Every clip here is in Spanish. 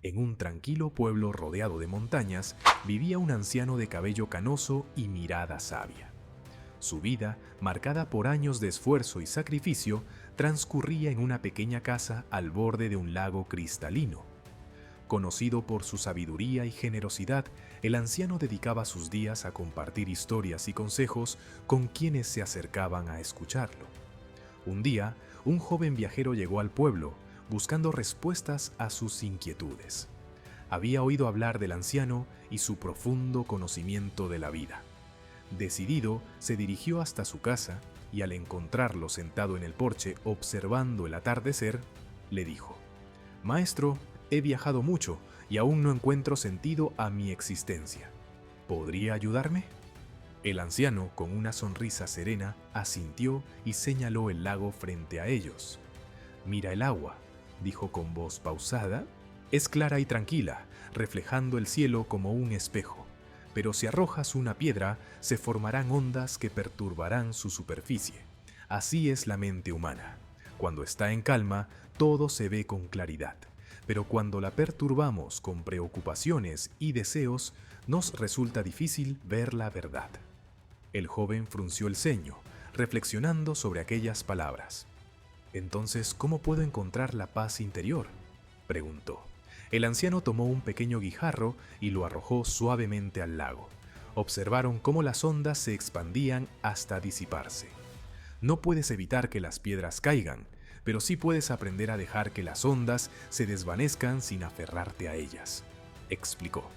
En un tranquilo pueblo rodeado de montañas vivía un anciano de cabello canoso y mirada sabia. Su vida, marcada por años de esfuerzo y sacrificio, transcurría en una pequeña casa al borde de un lago cristalino. Conocido por su sabiduría y generosidad, el anciano dedicaba sus días a compartir historias y consejos con quienes se acercaban a escucharlo. Un día, un joven viajero llegó al pueblo, buscando respuestas a sus inquietudes. Había oído hablar del anciano y su profundo conocimiento de la vida. Decidido, se dirigió hasta su casa y al encontrarlo sentado en el porche observando el atardecer, le dijo: «Maestro, he viajado mucho y aún no encuentro sentido a mi existencia. ¿Podría ayudarme?». El anciano, con una sonrisa serena, asintió y señaló el lago frente a ellos. «Mira el agua», dijo con voz pausada. «Es clara y tranquila, reflejando el cielo como un espejo. Pero si arrojas una piedra, se formarán ondas que perturbarán su superficie. Así es la mente humana. Cuando está en calma, todo se ve con claridad. Pero cuando la perturbamos con preocupaciones y deseos, nos resulta difícil ver la verdad». El joven frunció el ceño, reflexionando sobre aquellas palabras. «Entonces, ¿cómo puedo encontrar la paz interior?», preguntó. El anciano tomó un pequeño guijarro y lo arrojó suavemente al lago. Observaron cómo las ondas se expandían hasta disiparse. «No puedes evitar que las piedras caigan, pero sí puedes aprender a dejar que las ondas se desvanezcan sin aferrarte a ellas», explicó.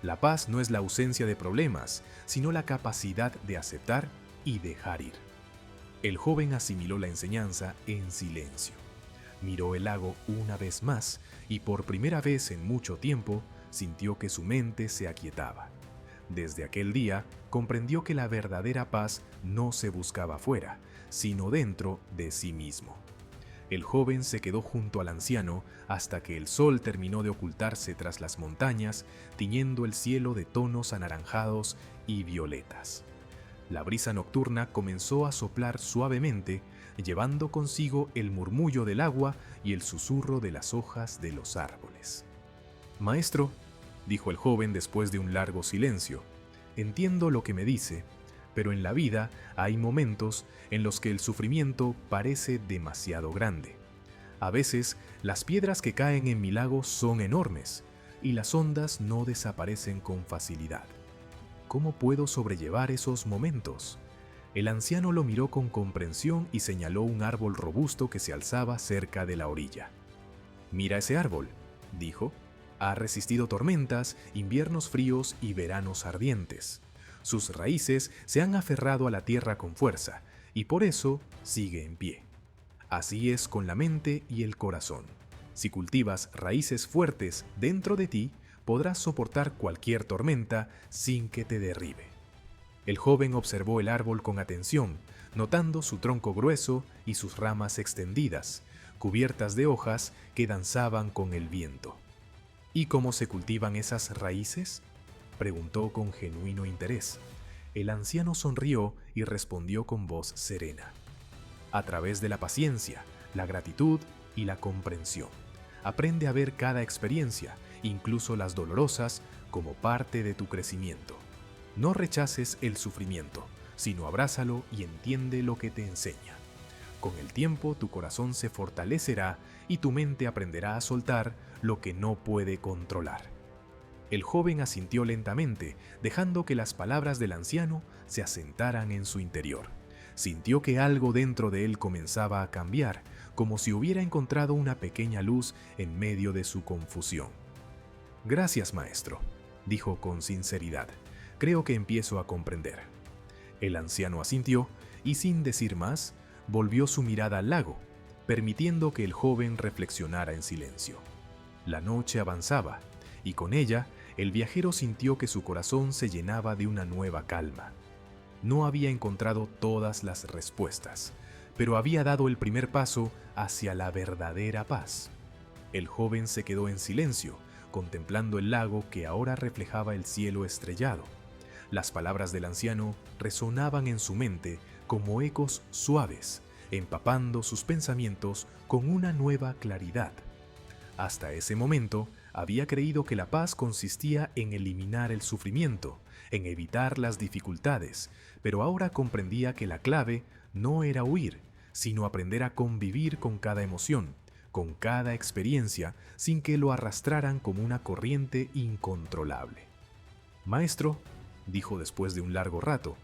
«La paz no es la ausencia de problemas, sino la capacidad de aceptar y dejar ir». El joven asimiló la enseñanza en silencio. Miró el lago una vez más y por primera vez en mucho tiempo sintió que su mente se aquietaba. Desde aquel día comprendió que la verdadera paz no se buscaba fuera, sino dentro de sí mismo. El joven se quedó junto al anciano hasta que el sol terminó de ocultarse tras las montañas, tiñendo el cielo de tonos anaranjados y violetas. La brisa nocturna comenzó a soplar suavemente, llevando consigo el murmullo del agua y el susurro de las hojas de los árboles. «Maestro», dijo el joven después de un largo silencio, «entiendo lo que me dice, pero en la vida hay momentos en los que el sufrimiento parece demasiado grande. A veces, las piedras que caen en mi lago son enormes y las ondas no desaparecen con facilidad. ¿Cómo puedo sobrellevar esos momentos?». El anciano lo miró con comprensión y señaló un árbol robusto que se alzaba cerca de la orilla. «Mira ese árbol», dijo. «Ha resistido tormentas, inviernos fríos y veranos ardientes. Sus raíces se han aferrado a la tierra con fuerza y por eso sigue en pie. Así es con la mente y el corazón. Si cultivas raíces fuertes dentro de ti, podrás soportar cualquier tormenta sin que te derribe». El joven observó el árbol con atención, notando su tronco grueso y sus ramas extendidas, cubiertas de hojas que danzaban con el viento. «¿Y cómo se cultivan esas raíces?», preguntó con genuino interés. El anciano sonrió y respondió con voz serena: «A través de la paciencia, la gratitud y la comprensión. Aprende a ver cada experiencia, incluso las dolorosas, como parte de tu crecimiento. No rechaces el sufrimiento, sino abrázalo y entiende lo que te enseña. Con el tiempo tu corazón se fortalecerá y tu mente aprenderá a soltar lo que no puede controlar». El joven asintió lentamente, dejando que las palabras del anciano se asentaran en su interior. Sintió que algo dentro de él comenzaba a cambiar, como si hubiera encontrado una pequeña luz en medio de su confusión. «Gracias, maestro», dijo con sinceridad. «Creo que empiezo a comprender». El anciano asintió y, sin decir más, volvió su mirada al lago, permitiendo que el joven reflexionara en silencio. La noche avanzaba, y con ella el viajero sintió que su corazón se llenaba de una nueva calma. No había encontrado todas las respuestas, pero había dado el primer paso hacia la verdadera paz. El joven se quedó en silencio, contemplando el lago que ahora reflejaba el cielo estrellado. Las palabras del anciano resonaban en su mente como ecos suaves, empapando sus pensamientos con una nueva claridad. Hasta ese momento Había creído que la paz consistía en eliminar el sufrimiento, en evitar las dificultades, pero ahora comprendía que la clave no era huir, sino aprender a convivir con cada emoción, con cada experiencia, sin que lo arrastraran como una corriente incontrolable. «Maestro», dijo después de un largo rato,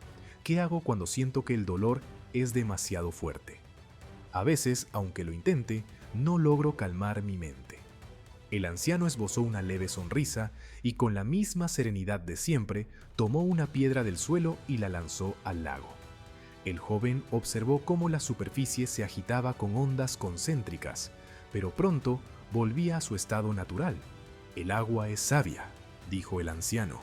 «¿qué hago cuando siento que el dolor es demasiado fuerte? A veces, aunque lo intente, no logro calmar mi mente». El anciano esbozó una leve sonrisa y con la misma serenidad de siempre tomó una piedra del suelo y la lanzó al lago. El joven observó cómo la superficie se agitaba con ondas concéntricas, pero pronto volvía a su estado natural. «El agua es sabia», dijo el anciano.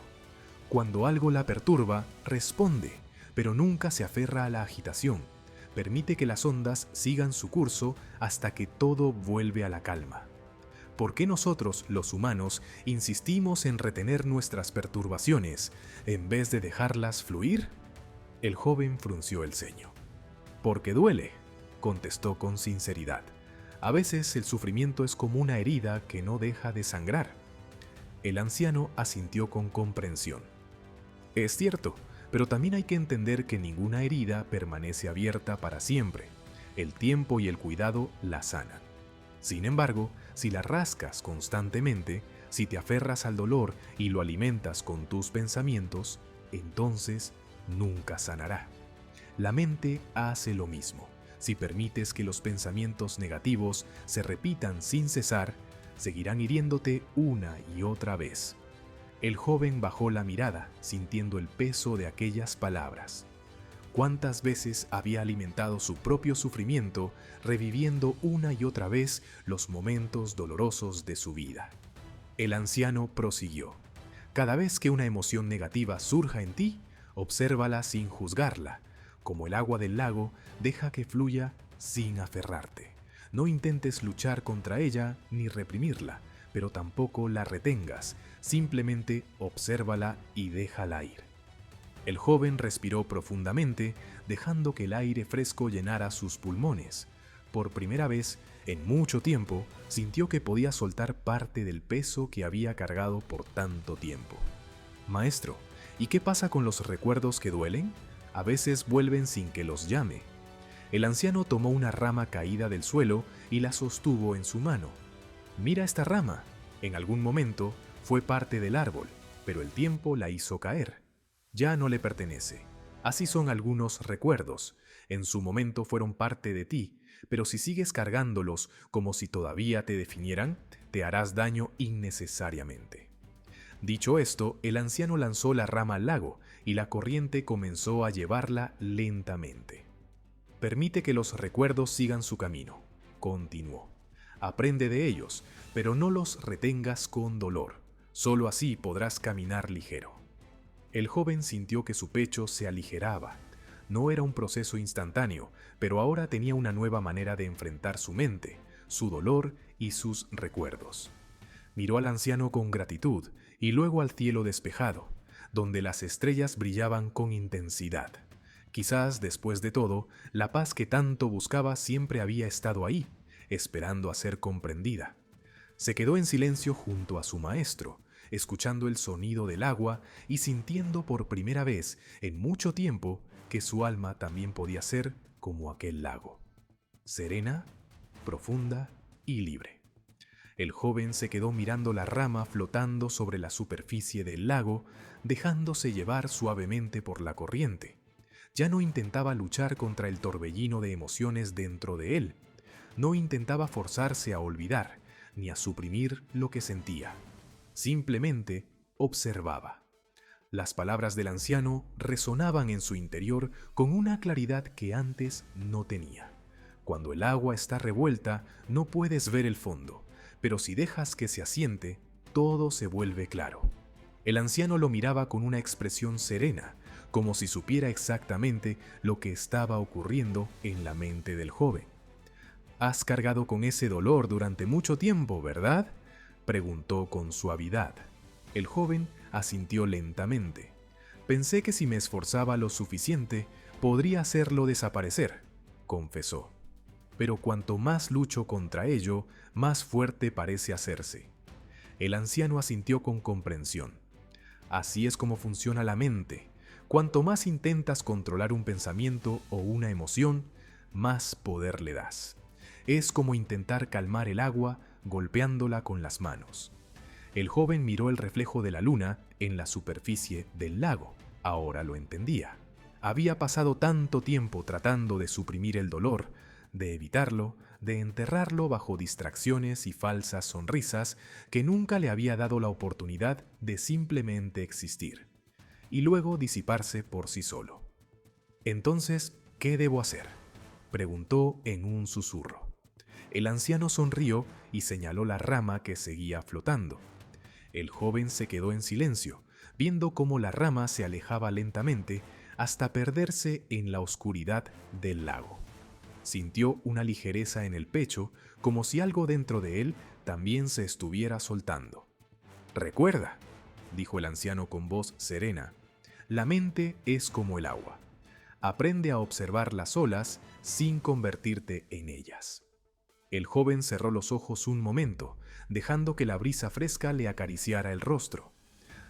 «Cuando algo la perturba, responde, pero nunca se aferra a la agitación. Permite que las ondas sigan su curso hasta que todo vuelve a la calma». ¿Por qué nosotros, los humanos, insistimos en retener nuestras perturbaciones en vez de dejarlas fluir? El joven frunció el ceño. «Porque duele», contestó con sinceridad. «A veces el sufrimiento es como una herida que no deja de sangrar». El anciano asintió con comprensión. «Es cierto, pero también hay que entender que ninguna herida permanece abierta para siempre. El tiempo y el cuidado la sanan. Sin embargo, si la rascas constantemente, si te aferras al dolor y lo alimentas con tus pensamientos, entonces nunca sanará. La mente hace lo mismo. Si permites que los pensamientos negativos se repitan sin cesar, seguirán hiriéndote una y otra vez». El joven bajó la mirada, sintiendo el peso de aquellas palabras. ¿Cuántas veces había alimentado su propio sufrimiento, reviviendo una y otra vez los momentos dolorosos de su vida? El anciano prosiguió. «Cada vez que una emoción negativa surja en ti, obsérvala sin juzgarla. Como el agua del lago, deja que fluya sin aferrarte. No intentes luchar contra ella ni reprimirla, pero tampoco la retengas. Simplemente obsérvala y déjala ir». El joven respiró profundamente, dejando que el aire fresco llenara sus pulmones. Por primera vez en mucho tiempo, sintió que podía soltar parte del peso que había cargado por tanto tiempo. «Maestro, ¿y qué pasa con los recuerdos que duelen? A veces vuelven sin que los llame». El anciano tomó una rama caída del suelo y la sostuvo en su mano. «Mira esta rama. En algún momento fue parte del árbol, pero el tiempo la hizo caer. Ya no le pertenece. Así son algunos recuerdos. En su momento fueron parte de ti, pero si sigues cargándolos como si todavía te definieran, te harás daño innecesariamente». Dicho esto, el anciano lanzó la rama al lago y la corriente comenzó a llevarla lentamente. «Permite que los recuerdos sigan su camino», continuó. «Aprende de ellos, pero no los retengas con dolor. Solo así podrás caminar ligero». El joven sintió que su pecho se aligeraba. No era un proceso instantáneo, pero ahora tenía una nueva manera de enfrentar su mente, su dolor y sus recuerdos. Miró al anciano con gratitud y luego al cielo despejado, donde las estrellas brillaban con intensidad. Quizás, después de todo, la paz que tanto buscaba siempre había estado ahí, esperando a ser comprendida. Se quedó en silencio junto a su maestro, escuchando el sonido del agua y sintiendo por primera vez en mucho tiempo que su alma también podía ser como aquel lago, serena, profunda y libre. El joven se quedó mirando la rama flotando sobre la superficie del lago, dejándose llevar suavemente por la corriente. Ya no intentaba luchar contra el torbellino de emociones dentro de él. No intentaba forzarse a olvidar, ni a suprimir lo que sentía. Simplemente observaba. Las palabras del anciano resonaban en su interior con una claridad que antes no tenía. Cuando el agua está revuelta, no puedes ver el fondo, pero si dejas que se asiente, todo se vuelve claro. El anciano lo miraba con una expresión serena, como si supiera exactamente lo que estaba ocurriendo en la mente del joven. «Has cargado con ese dolor durante mucho tiempo, ¿verdad?», preguntó con suavidad. El joven asintió lentamente. «Pensé que si me esforzaba lo suficiente, podría hacerlo desaparecer», confesó. «Pero cuanto más lucho contra ello, más fuerte parece hacerse». El anciano asintió con comprensión. Así es como funciona la mente. Cuanto más intentas controlar un pensamiento o una emoción, más poder le das. Es como intentar calmar el agua golpeándola con las manos. El joven miró el reflejo de la luna en la superficie del lago. Ahora lo entendía. Había pasado tanto tiempo tratando de suprimir el dolor, de evitarlo, de enterrarlo bajo distracciones y falsas sonrisas, que nunca le había dado la oportunidad de simplemente existir, y luego disiparse por sí solo. Entonces, ¿qué debo hacer?, preguntó en un susurro. El anciano sonrió y señaló la rama que seguía flotando. El joven se quedó en silencio, viendo cómo la rama se alejaba lentamente hasta perderse en la oscuridad del lago. Sintió una ligereza en el pecho, como si algo dentro de él también se estuviera soltando. «Recuerda», dijo el anciano con voz serena, «la mente es como el agua. Aprende a observar las olas sin convertirte en ellas». El joven cerró los ojos un momento, dejando que la brisa fresca le acariciara el rostro.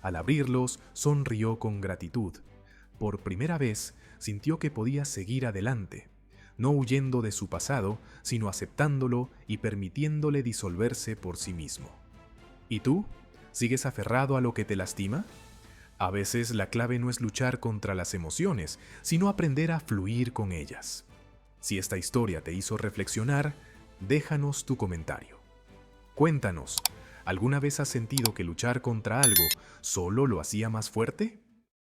Al abrirlos, sonrió con gratitud. Por primera vez, sintió que podía seguir adelante, no huyendo de su pasado, sino aceptándolo y permitiéndole disolverse por sí mismo. ¿Y tú? ¿Sigues aferrado a lo que te lastima? A veces la clave no es luchar contra las emociones, sino aprender a fluir con ellas. Si esta historia te hizo reflexionar, déjanos tu comentario. Cuéntanos, ¿alguna vez has sentido que luchar contra algo solo lo hacía más fuerte?